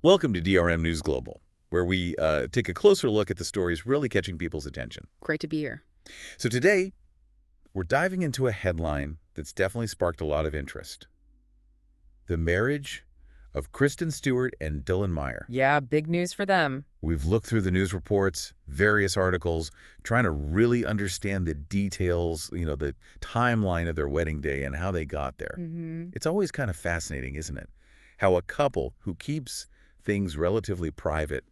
Welcome to DRM News Global, where we take a closer look at the stories really catching people's attention. Great to be here. So today, we're diving into a headline that's definitely sparked a lot of interest. The marriage of Kristen Stewart and Dylan Meyer. Yeah, big news for them. We've looked through the news reports, various articles, trying to really understand the details, the timeline of their wedding day and how they got there. It's always kind of fascinating, isn't it? How a couple who keeps things relatively private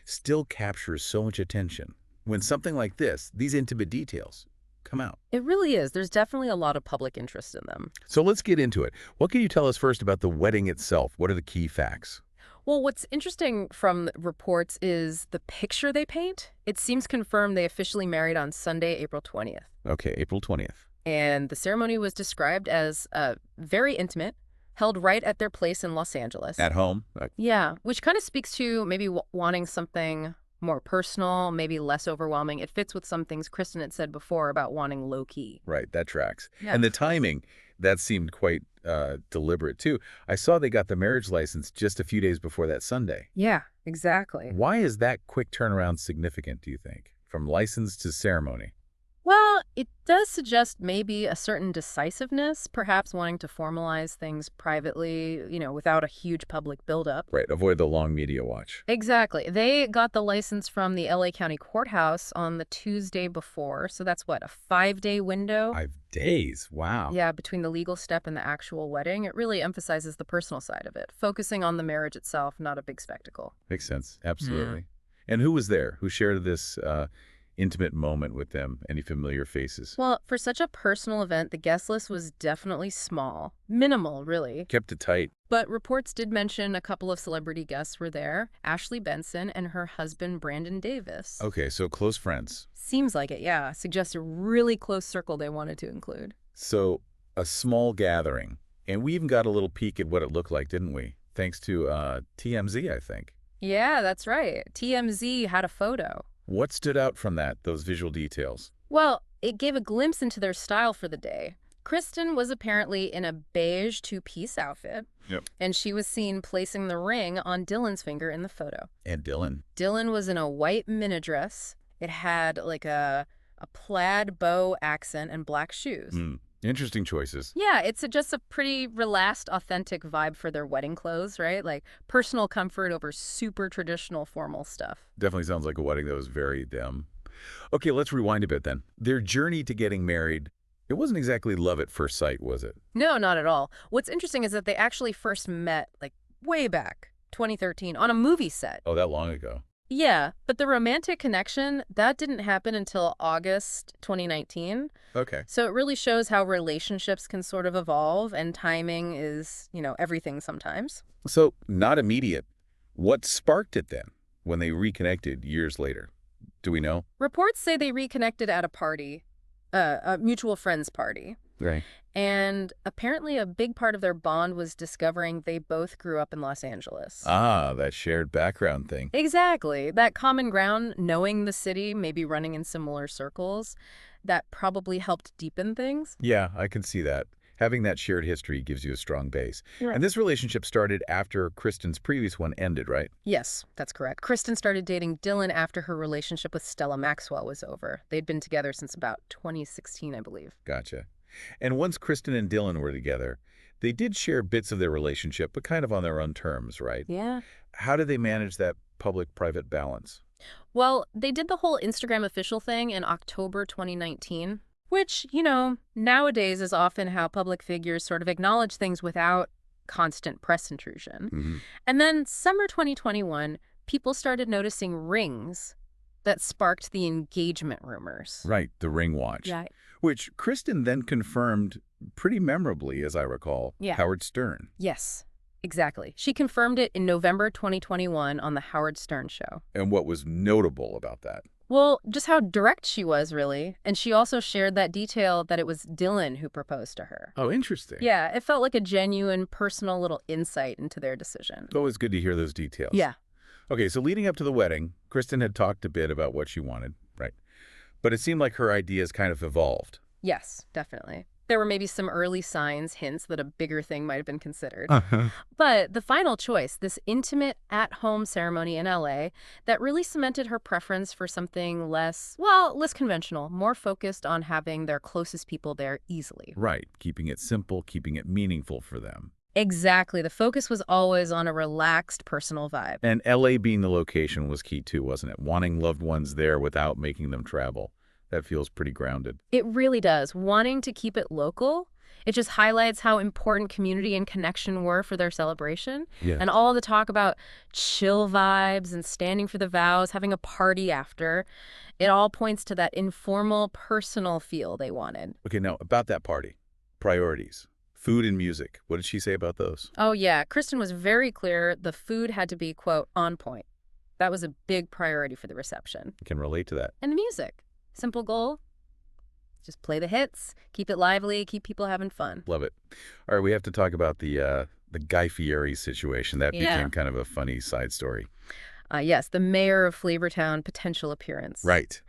still captures so much attention when something like this, these intimate details, come out. It really is. There's definitely a lot of public interest in them. So let's get into it. What can you tell us first about the wedding itself? What are the key facts? Well, what's interesting from reports is the picture they paint. It seems confirmed they officially married on Sunday, April 20th. Okay, April 20th. And the ceremony was described as very intimate, held right at their place in Los Angeles. At home? Yeah, which kind of speaks to maybe wanting something more personal, maybe less overwhelming. It fits with some things Kristen had said before about wanting low-key. Right, that tracks. Yeah. And the timing, that seemed quite deliberate, too. I saw they got the marriage license just a few days before that Sunday. Yeah, exactly. Why is that quick turnaround significant, do you think, from license to ceremony? Well, it does suggest maybe a certain decisiveness, perhaps wanting to formalize things privately, without a huge public buildup. Right, avoid the long media watch. Exactly. They got the license from the LA County Courthouse on the Tuesday before, so that's what, a 5-day window? 5 days, wow. Yeah, between the legal step and the actual wedding. It really emphasizes the personal side of it, focusing on the marriage itself, not a big spectacle. Makes sense, absolutely. And who was there? Who shared this intimate moment with them? Any familiar faces? Well, for such a personal event, the guest list was definitely small. Minimal, really. Kept it tight. But reports did mention a couple of celebrity guests were there. Ashley Benson and her husband, Brandon Davis. Okay, so close friends. Seems like it, yeah. Suggests a really close circle they wanted to include. So a small gathering. And we even got a little peek at what it looked like, didn't we? Thanks to TMZ, I think. Yeah, that's right. TMZ had a photo. What stood out from that, those visual details? Well, it gave a glimpse into their style for the day. Kristen was apparently in a beige two-piece outfit. Yep. And she was seen placing the ring on Dylan's finger in the photo. And Dylan. Dylan was in a white mini dress. It had like a plaid bow accent and black shoes. Interesting choices. Yeah, it's just a pretty relaxed, authentic vibe for their wedding clothes, right? Like personal comfort over super traditional formal stuff. Definitely sounds like a wedding that was very them. Okay, let's rewind a bit then. Their journey to getting married, it wasn't exactly love at first sight, was it? No, not at all. What's interesting is that they actually first met like way back, 2013, on a movie set. Oh, that long ago. Yeah, but the romantic connection, that didn't happen until August 2019. Okay. So it really shows how relationships can sort of evolve, and timing is, everything sometimes. So not immediate. What sparked it then when they reconnected years later? Do we know? Reports say they reconnected at a party, a mutual friends party. Right. And apparently a big part of their bond was discovering they both grew up in Los Angeles. Ah, that shared background thing. Exactly. That common ground, knowing the city, maybe running in similar circles, that probably helped deepen things. Yeah, I can see that. Having that shared history gives you a strong base. Right. And this relationship started after Kristen's previous one ended, right? Yes, that's correct. Kristen started dating Dylan after her relationship with Stella Maxwell was over. They'd been together since about 2016, I believe. Gotcha. And once Kristen and Dylan were together, they did share bits of their relationship, but kind of on their own terms, right? Yeah. How did they manage that public-private balance? Well, they did the whole Instagram official thing in October 2019, which, nowadays is often how public figures sort of acknowledge things without constant press intrusion. And then summer 2021, people started noticing rings that sparked the engagement rumors. Right, the ring watch. Yeah. Which Kristen then confirmed pretty memorably, as I recall, Yeah. Howard Stern. Yes, exactly. She confirmed it in November 2021 on the Howard Stern show. And what was notable about that? Well, just how direct she was, really. And she also shared that detail that it was Dylan who proposed to her. Oh, interesting. Yeah, it felt like a genuine, personal little insight into their decision. It's always good to hear those details. Yeah. Okay, so leading up to the wedding, Kristen had talked a bit about what she wanted, right? But it seemed like her ideas kind of evolved. Yes, definitely. There were maybe some early signs, hints that a bigger thing might have been considered. Uh-huh. But the final choice, this intimate at-home ceremony in LA, that really cemented her preference for something less, well, less conventional, more focused on having their closest people there easily. Right. Keeping it simple, keeping it meaningful for them. Exactly. The focus was always on a relaxed personal vibe. And LA being the location was key too, wasn't it? Wanting loved ones there without making them travel. That feels pretty grounded. It really does. Wanting to keep it local, it just highlights how important community and connection were for their celebration. Yeah. And all the talk about chill vibes and standing for the vows, having a party after, it all points to that informal, personal feel they wanted. Okay, now about that party. Priorities. Food and music. What did she say about those? Oh, yeah. Kristen was very clear the food had to be, quote, on point. That was a big priority for the reception. I can relate to that. And the music. Simple goal. Just play the hits, keep it lively, keep people having fun. Love it. All right, we have to talk about the Guy Fieri situation. That became kind of a funny side story. Yes, the mayor of Flavortown potential appearance. Right.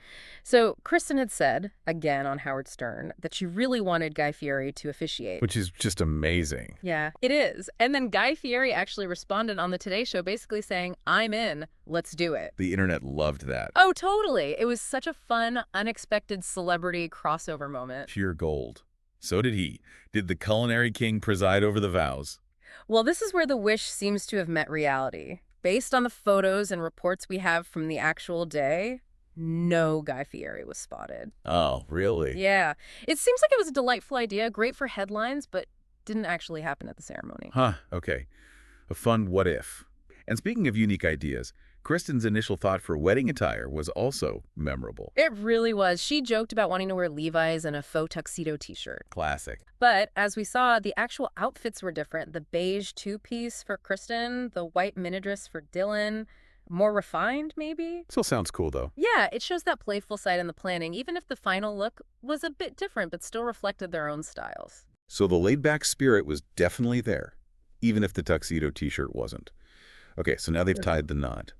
So Kristen had said, again on Howard Stern, that she really wanted Guy Fieri to officiate. Which is just amazing. Yeah, it is. And then Guy Fieri actually responded on the Today Show basically saying, I'm in, let's do it. The internet loved that. Oh, totally. It was such a fun, unexpected celebrity crossover moment. Pure gold. So did he. Did the culinary king preside over the vows? Well, this is where the wish seems to have met reality. Based on the photos and reports we have from the actual day, no Guy Fieri was spotted. Oh, really? Yeah. It seems like it was a delightful idea, great for headlines, but didn't actually happen at the ceremony. Huh, okay. A fun what if. And speaking of unique ideas, Kristen's initial thought for wedding attire was also memorable. It really was. She joked about wanting to wear Levi's and a faux tuxedo t-shirt. Classic. But as we saw, the actual outfits were different. The beige two-piece for Kristen, the white mini dress for Dylan. More refined, maybe? Still sounds cool, though. Yeah, it shows that playful side in the planning, even if the final look was a bit different, but still reflected their own styles. So the laid-back spirit was definitely there, even if the tuxedo t-shirt wasn't. Okay, so now they've tied the knot.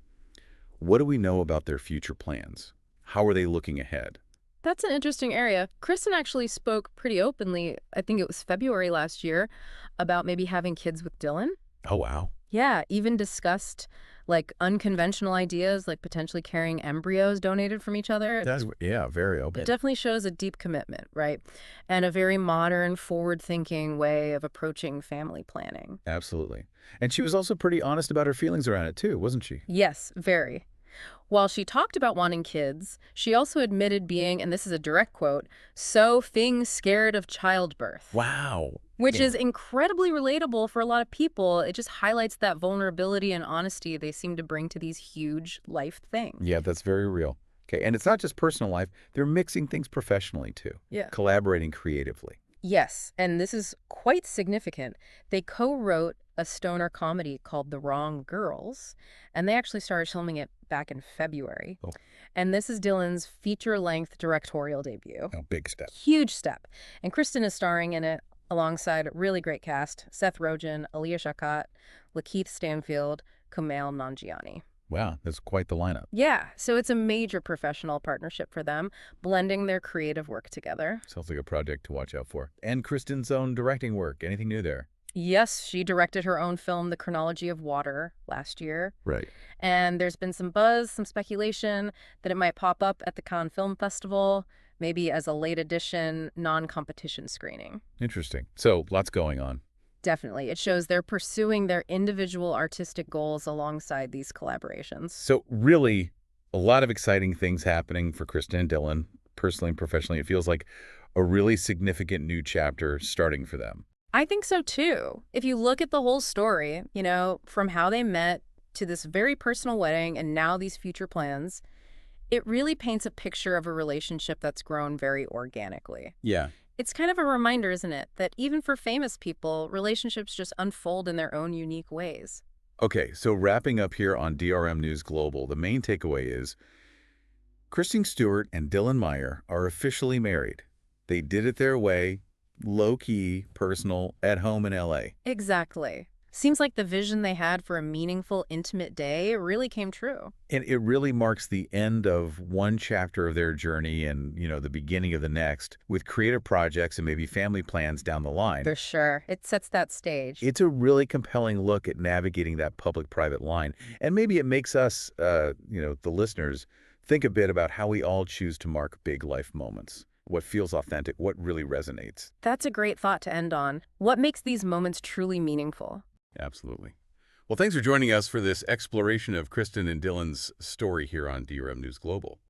What do we know about their future plans? How are they looking ahead? That's an interesting area. Kristen actually spoke pretty openly, I think it was February last year, about maybe having kids with Dylan. Oh, wow. Yeah, even discussed like unconventional ideas, like potentially carrying embryos donated from each other. Yeah, very open. It definitely shows a deep commitment, right? And a very modern, forward-thinking way of approaching family planning. Absolutely. And she was also pretty honest about her feelings around it, too, wasn't she? Yes, very. While she talked about wanting kids, she also admitted being, and this is a direct quote, so scared of childbirth. Wow. Which is incredibly relatable for a lot of people. It just highlights that vulnerability and honesty they seem to bring to these huge life things. Yeah, that's very real. Okay, and it's not just personal life. They're mixing things professionally, too. Yeah. Collaborating creatively. Yes, and this is quite significant. They co-wrote a stoner comedy called The Wrong Girls, and they actually started filming it back in February. Oh. And this is Dylan's feature-length directorial debut. Oh, big step. Huge step. And Kristen is starring in it alongside a really great cast: Seth Rogen, Aaliyah Shawkat, Lakeith Stanfield, Kumail Nanjiani. Wow, that's quite the lineup. Yeah, so it's a major professional partnership for them, blending their creative work together. Sounds like a project to watch out for. And Kristen's own directing work. Anything new there? Yes, she directed her own film, The Chronology of Water, last year. Right. And there's been some buzz, some speculation that it might pop up at the Cannes Film Festival, maybe as a late edition, non-competition screening. Interesting. So, lots going on. Definitely. It shows they're pursuing their individual artistic goals alongside these collaborations. So, really, a lot of exciting things happening for Kristen and Dylan, personally and professionally. It feels like a really significant new chapter starting for them. I think so, too. If you look at the whole story, you know, from how they met to this very personal wedding and now these future plans, it really paints a picture of a relationship that's grown very organically. Yeah. It's kind of a reminder, isn't it, that even for famous people, relationships just unfold in their own unique ways. Okay, so wrapping up here on DRM News Global, the main takeaway is Kristen Stewart and Dylan Meyer are officially married. They did it their way, low-key, personal, at home in LA. Exactly. Seems like the vision they had for a meaningful, intimate day really came true. And it really marks the end of one chapter of their journey and, the beginning of the next, with creative projects and maybe family plans down the line. For sure. It sets that stage. It's a really compelling look at navigating that public-private line. And maybe it makes us, the listeners, think a bit about how we all choose to mark big life moments. What feels authentic, what really resonates. That's a great thought to end on. What makes these moments truly meaningful? Absolutely. Well, thanks for joining us for this exploration of Kristen and Dylan's story here on DRM News Global.